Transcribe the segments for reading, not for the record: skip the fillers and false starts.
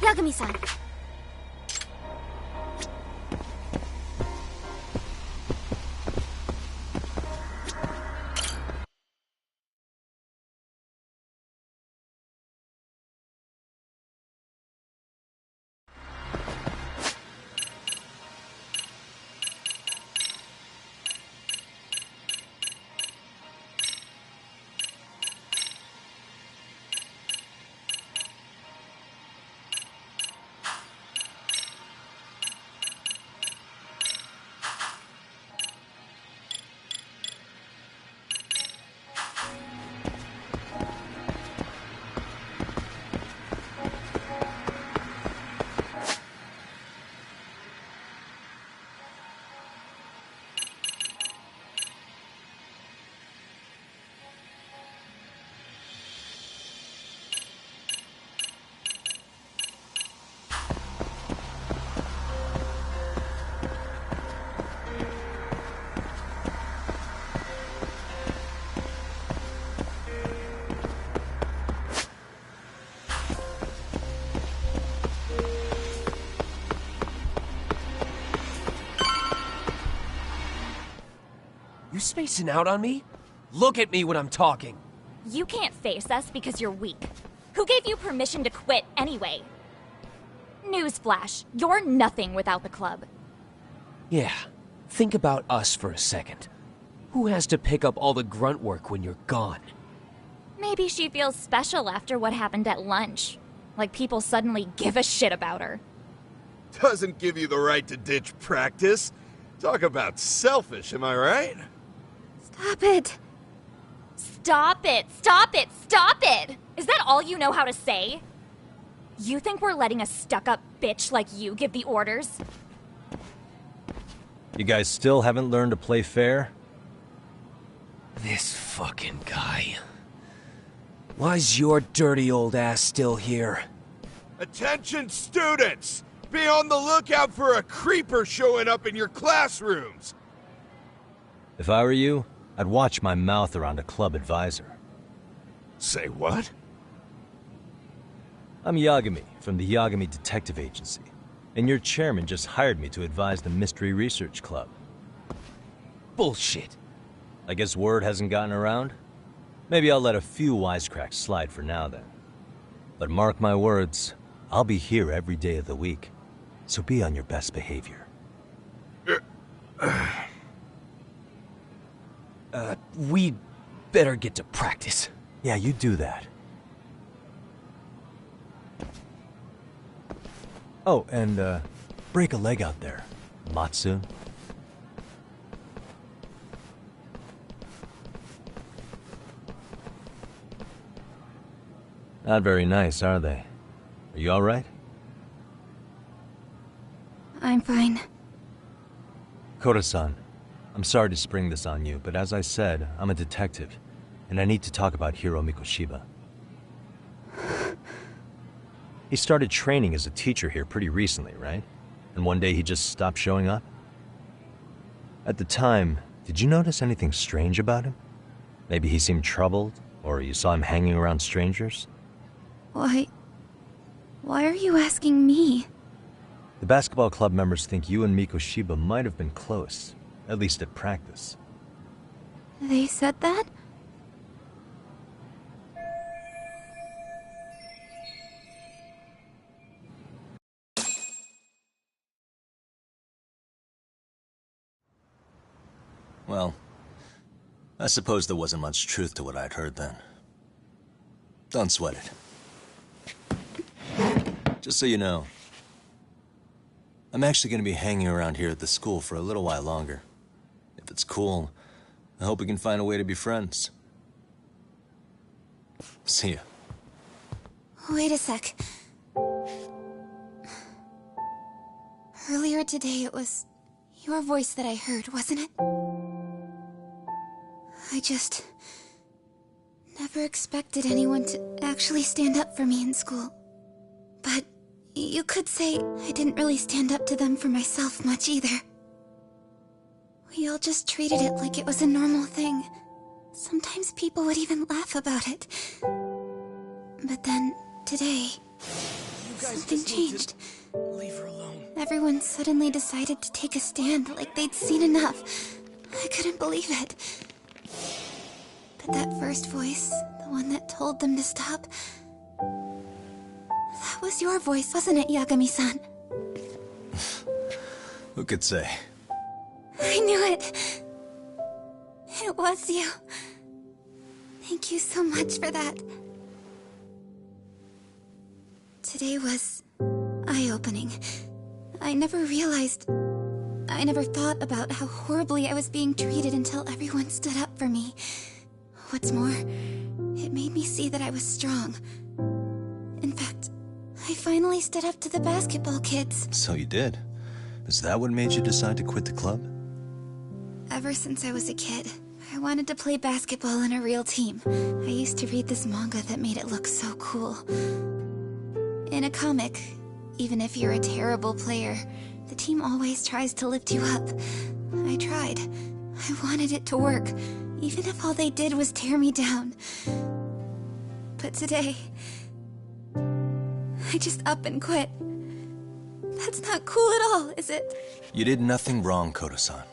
Yagami-san. You spacing out on me? Look at me when I'm talking. You can't face us because you're weak. Who gave you permission to quit anyway? Newsflash, you're nothing without the club. Yeah, think about us for a second. Who has to pick up all the grunt work when you're gone? Maybe she feels special after what happened at lunch. Like people suddenly give a shit about her. Doesn't give you the right to ditch practice. Talk about selfish, am I right? Stop it. Stop it! Stop it! Stop it! Is that all you know how to say? You think we're letting a stuck-up bitch like you give the orders? You guys still haven't learned to play fair? This fucking guy. Why's your dirty old ass still here? Attention students! Be on the lookout for a creeper showing up in your classrooms! If I were you, I'd watch my mouth around a club advisor. Say what? I'm Yagami, from the Yagami Detective Agency, and your chairman just hired me to advise the Mystery Research Club. Bullshit. I guess word hasn't gotten around? Maybe I'll let a few wisecracks slide for now then. But mark my words, I'll be here every day of the week, so be on your best behavior. We'd better get to practice. Yeah, you do that. Oh, and, break a leg out there, Matsu. Not very nice, are they? Are you alright? I'm fine. Kota-san, I'm sorry to spring this on you, but as I said, I'm a detective, and I need to talk about Hiro Mikoshiba. He started training as a teacher here pretty recently, right? And one day he just stopped showing up? At the time, did you notice anything strange about him? Maybe he seemed troubled, or you saw him hanging around strangers? Why are you asking me? The basketball club members think you and Mikoshiba might have been close, at least at practice. They said that? Well, I suppose there wasn't much truth to what I'd heard then. Don't sweat it. Just so you know, I'm actually going to be hanging around here at the school for a little while longer. If it's cool, I hope we can find a way to be friends. See ya. Wait a sec. Earlier today it was your voice that I heard, wasn't it? I just never expected anyone to actually stand up for me in school. But you could say I didn't really stand up to them for myself much either. We all just treated it like it was a normal thing. Sometimes people would even laugh about it. But then, today... You Something changed. Leave her alone. Everyone suddenly decided to take a stand like they'd seen enough. I couldn't believe it. But that first voice, the one that told them to stop, that was your voice, wasn't it, Yagami-san? Who could say? I knew it. It was you. Thank you so much for that. Today was eye-opening. I never thought about how horribly I was being treated until everyone stood up for me. What's more, it made me see that I was strong. In fact, I finally stood up to the basketball kids. So you did. Is that what made you decide to quit the club? Ever since I was a kid, I wanted to play basketball in a real team. I used to read this manga that made it look so cool. In a comic, even if you're a terrible player, the team always tries to lift you up. I tried. I wanted it to work, even if all they did was tear me down. But today, I just up and quit. That's not cool at all, is it? You did nothing wrong, Koto-san.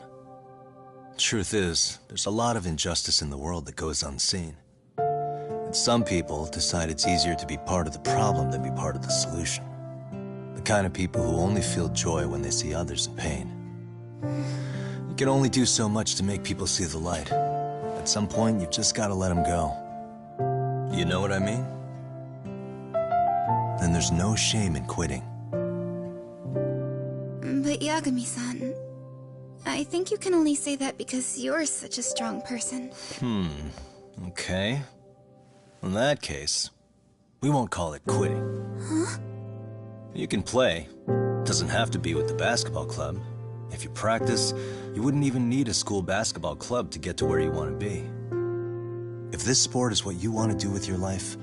Truth is, there's a lot of injustice in the world that goes unseen. And some people decide it's easier to be part of the problem than be part of the solution. The kind of people who only feel joy when they see others in pain. You can only do so much to make people see the light. At some point, you've just got to let them go. You know what I mean? Then there's no shame in quitting. But Yagami-san, I think you can only say that because you're such a strong person. Okay. In that case, we won't call it quitting. Huh? You can play. Doesn't have to be with the basketball club. If you practice, you wouldn't even need a school basketball club to get to where you want to be. If this sport is what you want to do with your life,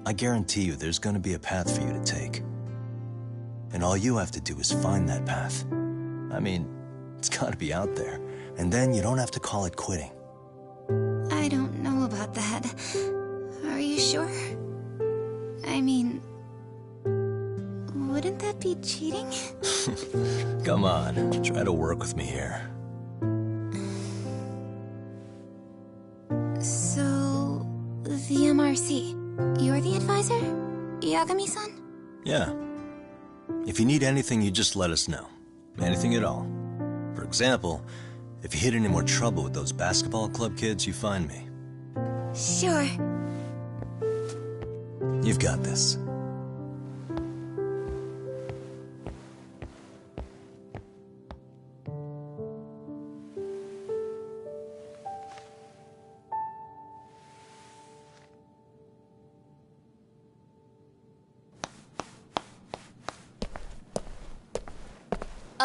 I guarantee you there's going to be a path for you to take. And all you have to do is find that path. I mean, it's got to be out there. And then you don't have to call it quitting. I don't know about that. Are you sure? I mean, wouldn't that be cheating? Come on, try to work with me here. So, the MRC, you're the advisor? Yagami-san? Yeah. If you need anything, you just let us know. Anything at all. For example, if you hit any more trouble with those basketball club kids, you find me. Sure. You've got this.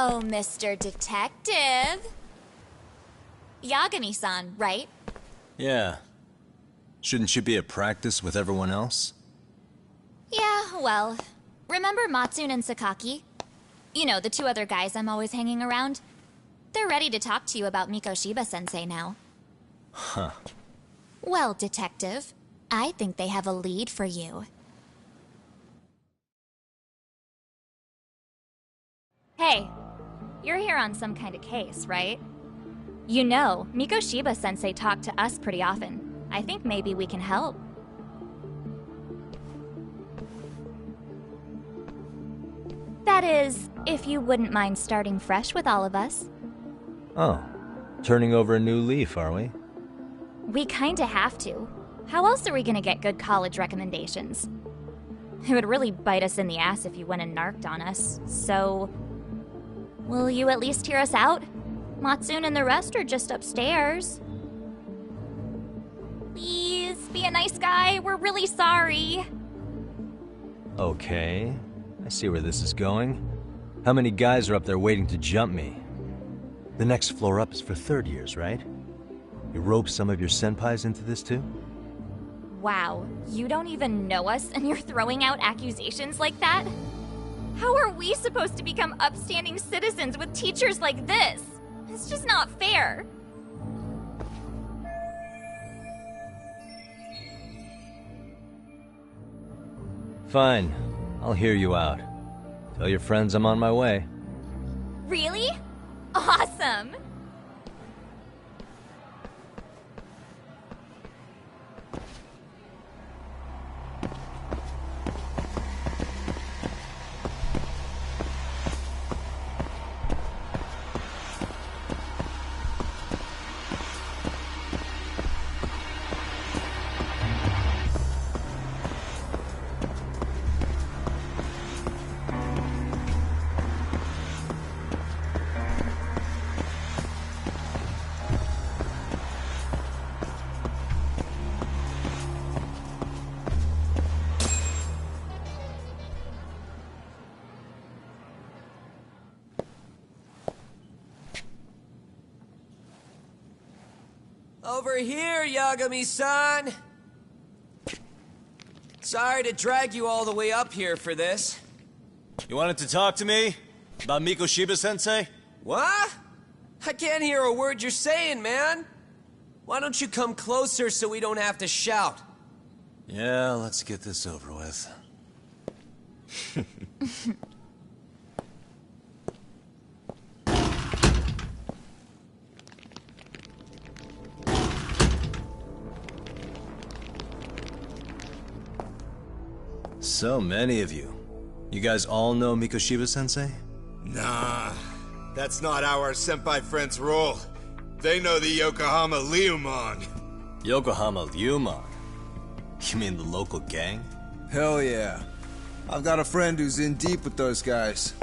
Oh, Mr. Detective. Yagami-san, right? Yeah. Shouldn't you be at practice with everyone else? Yeah, well, remember Matsune and Sakaki? You know, the two other guys I'm always hanging around? They're ready to talk to you about Mikoshiba-sensei now. Huh. Well, Detective, I think they have a lead for you. Hey, you're here on some kind of case, right? You know, Mikoshiba-sensei talked to us pretty often. I think maybe we can help. That is, if you wouldn't mind starting fresh with all of us. Oh, turning over a new leaf, are we? We kinda have to. How else are we gonna get good college recommendations? It would really bite us in the ass if you went and narked on us, so... will you at least hear us out? Matsune and the rest are just upstairs. Please, be a nice guy. We're really sorry. Okay, I see where this is going. How many guys are up there waiting to jump me? The next floor up is for third years, right? You rope some of your senpais into this too? Wow, you don't even know us and you're throwing out accusations like that? How are we supposed to become upstanding citizens with teachers like this? It's just not fair. Fine, I'll hear you out. Tell your friends I'm on my way. Really? Awesome! Over here, Yagami-san! Sorry to drag you all the way up here for this. You wanted to talk to me? About Mikoshiba-sensei? What? I can't hear a word you're saying, man! Why don't you come closer so we don't have to shout? Yeah, let's get this over with. So many of you. You guys all know Mikoshiba-sensei? Nah, that's not how our senpai friends roll. They know the Yokohama Leomon. Yokohama Leomon? You mean the local gang? Hell yeah. I've got a friend who's in deep with those guys.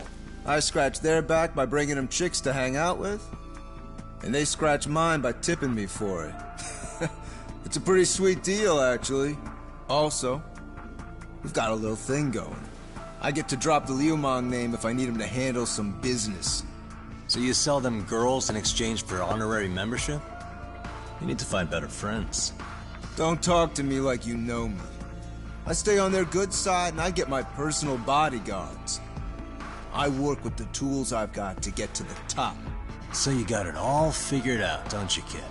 I scratch their back by bringing them chicks to hang out with, and they scratch mine by tipping me for it. It's a pretty sweet deal, actually. Also, we've got a little thing going. I get to drop the Leomon name if I need him to handle some business. So you sell them girls in exchange for honorary membership? You need to find better friends. Don't talk to me like you know me. I stay on their good side and I get my personal bodyguards. I work with the tools I've got to get to the top. So you got it all figured out, don't you, kid?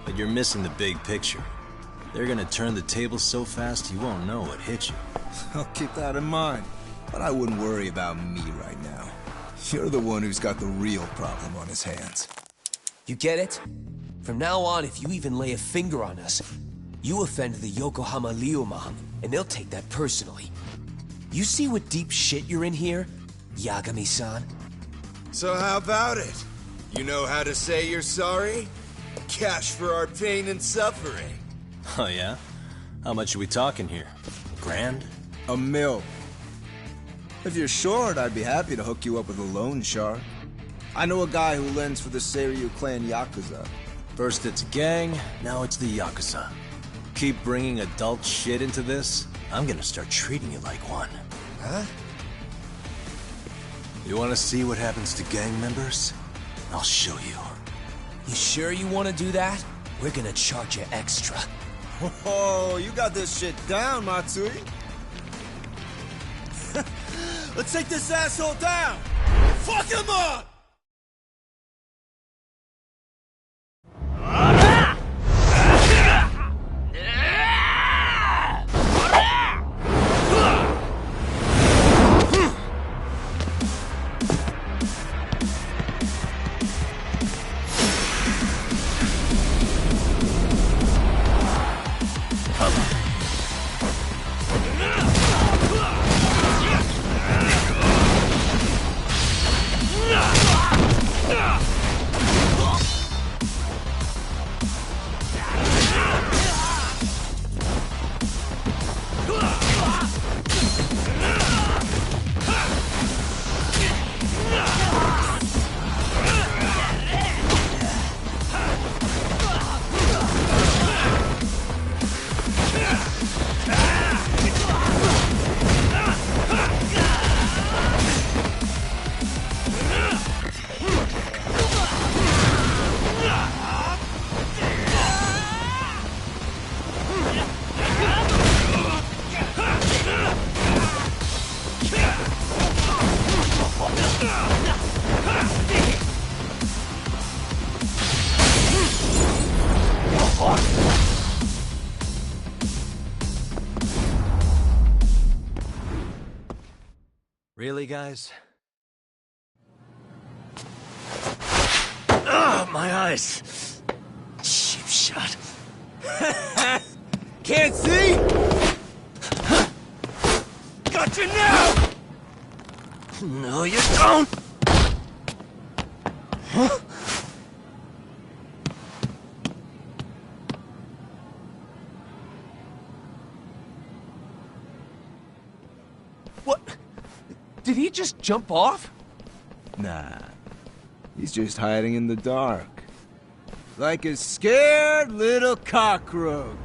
But you're missing the big picture. They're gonna turn the tables so fast you won't know what hit you. I'll keep that in mind. But I wouldn't worry about me right now. You're the one who's got the real problem on his hands. You get it? From now on, if you even lay a finger on us, you offend the Yokohama Leomon, and they'll take that personally. You see what deep shit you're in here, Yagami-san? So how about it? You know how to say you're sorry? Cash for our pain and suffering. Oh yeah? How much are we talking here? $1,000? $1 million. If you're short, I'd be happy to hook you up with a loan shark. I know a guy who lends for the Seiryu clan Yakuza. First it's a gang, now it's the Yakuza. Keep bringing adult shit into this, I'm gonna start treating you like one. Huh? You wanna see what happens to gang members? I'll show you. You sure you want to do that? We're gonna charge you extra. Oh, you got this shit down, Matsui. Let's take this asshole down! Fuck him up! Ah! Really, guys? Ah, my eyes! Cheap shot. Can't see? Got you now! No, you don't! Huh? What? Did he just jump off? Nah. He's just hiding in the dark. Like a scared little cockroach.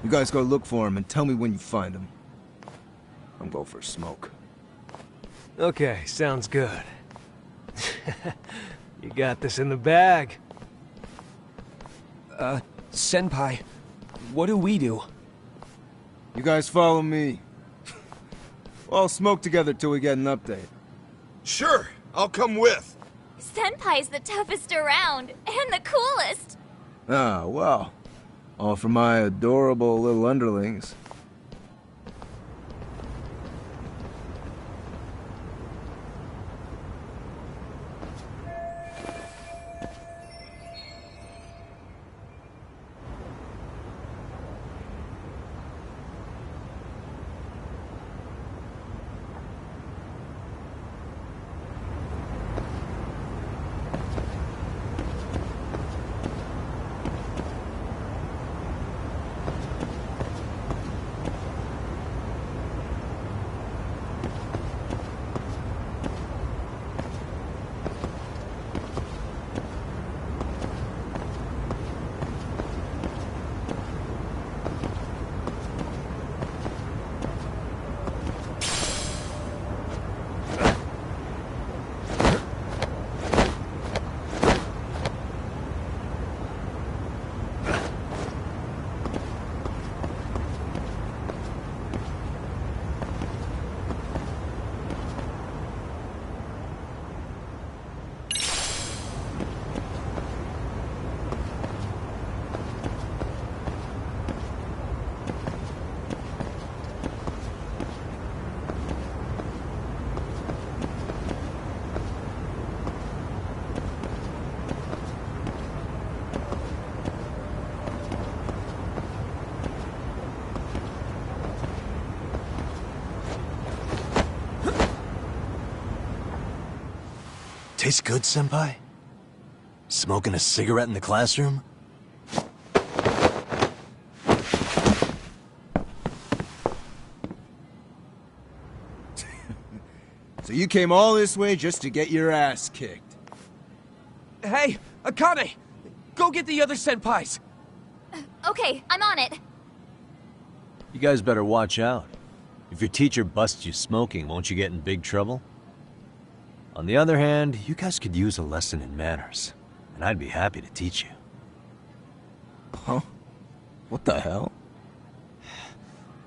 You guys go look for him and tell me when you find him. I'm going for a smoke. Okay, sounds good. You got this in the bag. Senpai, what do we do? You guys follow me. We'll all smoke together till we get an update. Sure, I'll come with. Senpai's the toughest around, and the coolest! Ah, well. All for my adorable little underlings. Tastes good, Senpai? Smoking a cigarette in the classroom? So you came all this way just to get your ass kicked? Hey, Akane! Go get the other senpais! Okay, I'm on it. You guys better watch out. If your teacher busts you smoking, won't you get in big trouble? On the other hand, you guys could use a lesson in manners, and I'd be happy to teach you. Huh? What the hell?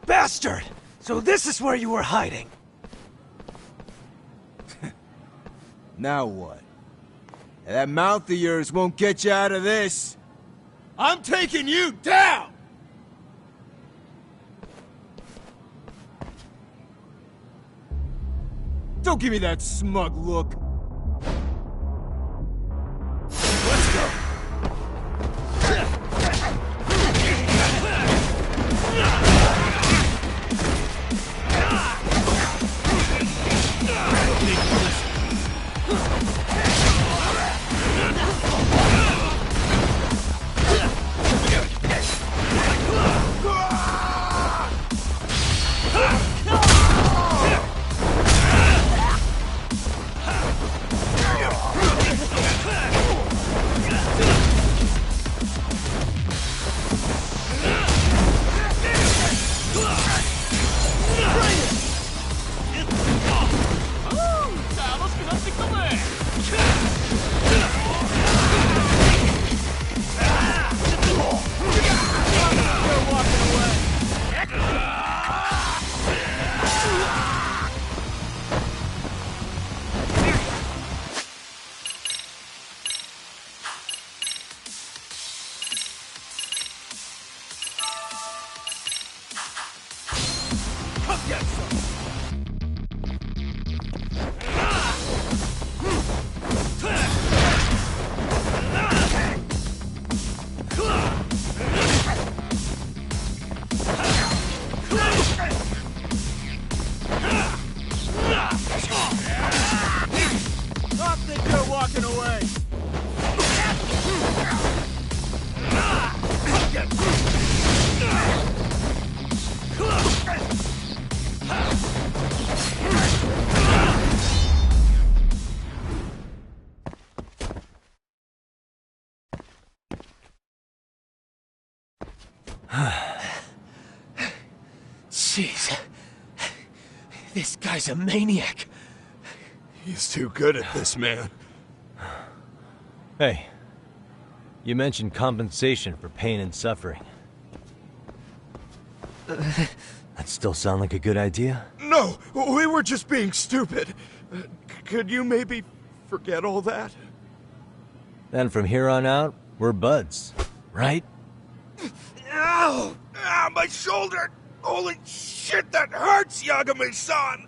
Bastard! So this is where you were hiding. Now what? That mouth of yours won't get you out of this. I'm taking you down! Don't give me that smug look. Let's go. Get some. I think you're walking away. Jeez. This guy's a maniac. He's too good at this, man. Hey, you mentioned compensation for pain and suffering. That still sound like a good idea? No, we were just being stupid. Could you maybe forget all that? Then from here on out, we're buds, right? Ow! Ah, my shoulder! Holy shit, that hurts, Yagami-san!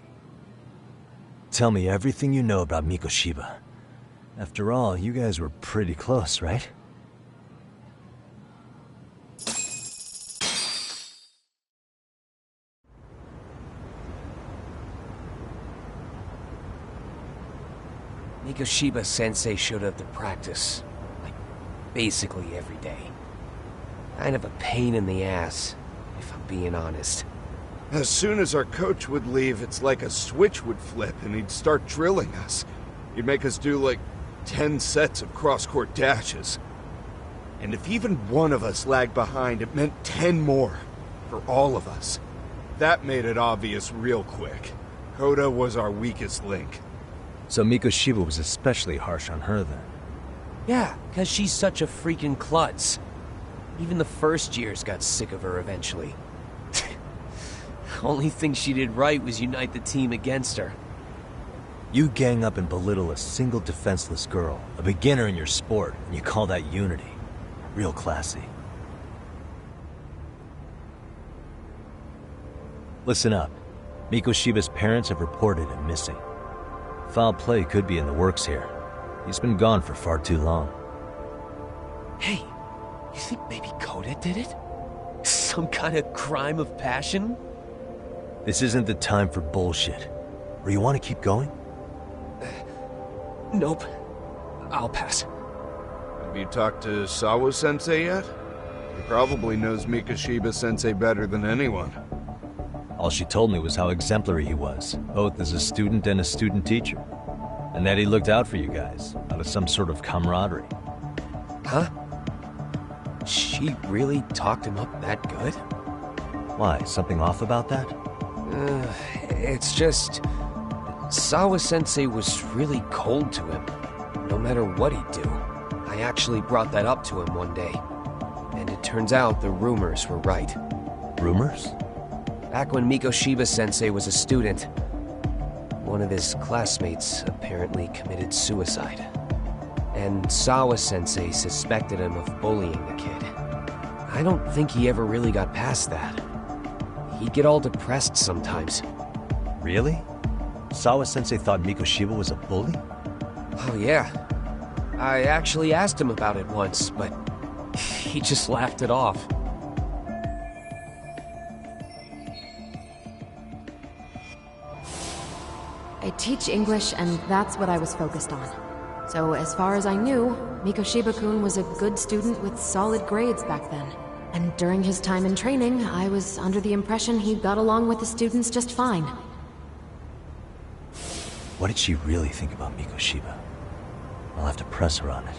Tell me everything you know about Mikoshiba. After all, you guys were pretty close, right? Mikoshiba Sensei showed up to practice, like, basically every day. Kind of a pain in the ass, if I'm being honest. As soon as our coach would leave, it's like a switch would flip and he'd start drilling us. He'd make us do like 10 sets of cross-court dashes. And if even one of us lagged behind, it meant 10 more for all of us. That made it obvious real quick. Koda was our weakest link. So Mikoshiba was especially harsh on her then. Yeah, because she's such a freaking klutz. Even the first years got sick of her eventually. Only thing she did right was unite the team against her. You gang up and belittle a single defenseless girl, a beginner in your sport, and you call that unity. Real classy. Listen up. Mikoshiba's parents have reported him missing. Foul play could be in the works here. He's been gone for far too long. Hey, you think maybe Koda did it? Some kind of crime of passion? This isn't the time for bullshit. Or you want to keep going? Nope. I'll pass. Have you talked to Sawa-sensei yet? He probably knows Mikoshiba-sensei better than anyone. All she told me was how exemplary he was, both as a student and a student teacher. And that he looked out for you guys, out of some sort of camaraderie. Huh? She really talked him up that good? Why, something off about that? It's just... Sawa-sensei was really cold to him, no matter what he'd do. I actually brought that up to him one day. And it turns out the rumors were right. Rumors? Back when Mikoshiba-sensei was a student, one of his classmates apparently committed suicide. And Sawa-sensei suspected him of bullying the kid. I don't think he ever really got past that. He'd get all depressed sometimes. Really? Sawa-sensei thought Mikoshiba was a bully? Oh yeah. I actually asked him about it once, but he just laughed it off. I teach English, and that's what I was focused on. So as far as I knew, Mikoshiba-kun was a good student with solid grades back then. And during his time in training, I was under the impression he got along with the students just fine. What did she really think about Mikoshiba? I'll have to press her on it.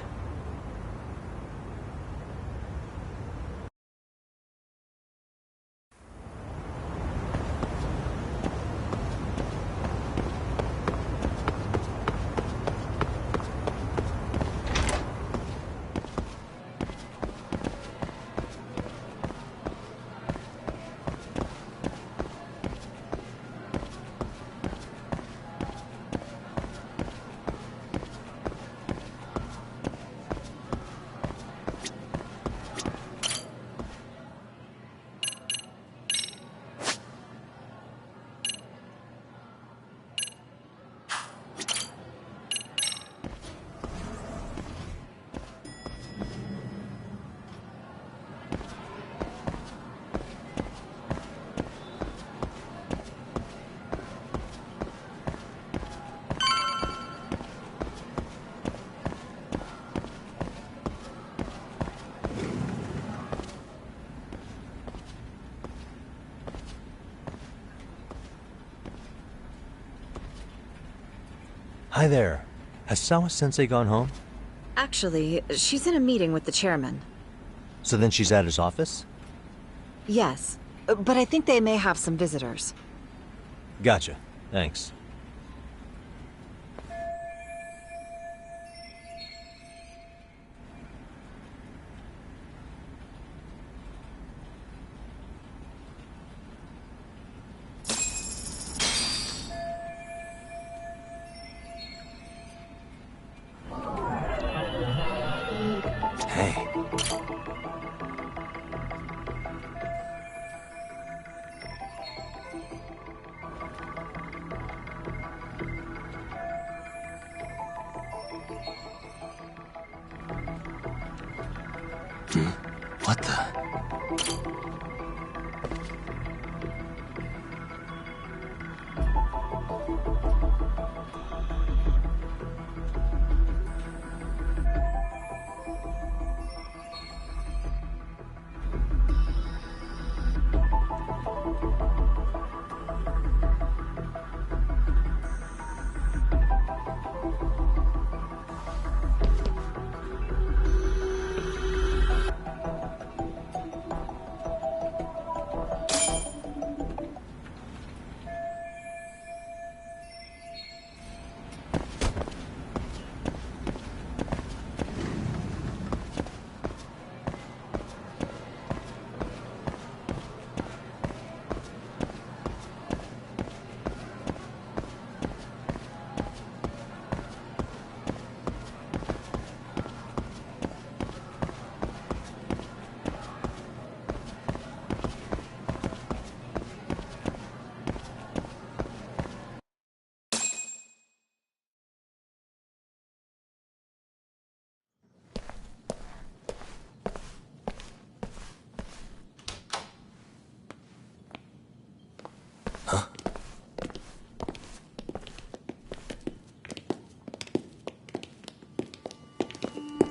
Hi there. Has Sawa-sensei gone home? Actually, she's in a meeting with the chairman. So then she's at his office? Yes, but I think they may have some visitors. Gotcha. Thanks. Hey. What the?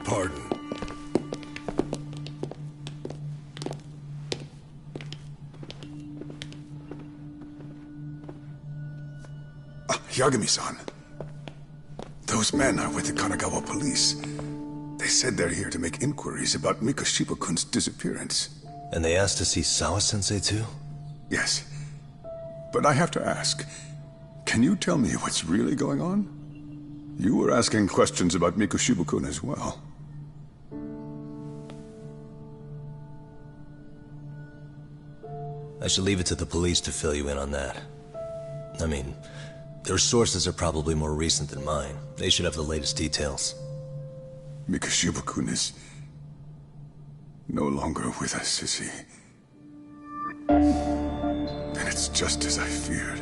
Pardon. Yagami-san. Those men are with the Kanagawa police. They said they're here to make inquiries about Mikoshiba-kun's disappearance. And they asked to see Sawa-sensei too? Yes. But I have to ask, can you tell me what's really going on? You were asking questions about Mikoshiba-kun as well. I should leave it to the police to fill you in on that. I mean, their sources are probably more recent than mine. They should have the latest details. Mikoshiba-kun is no longer with us, is he? Then it's just as I feared.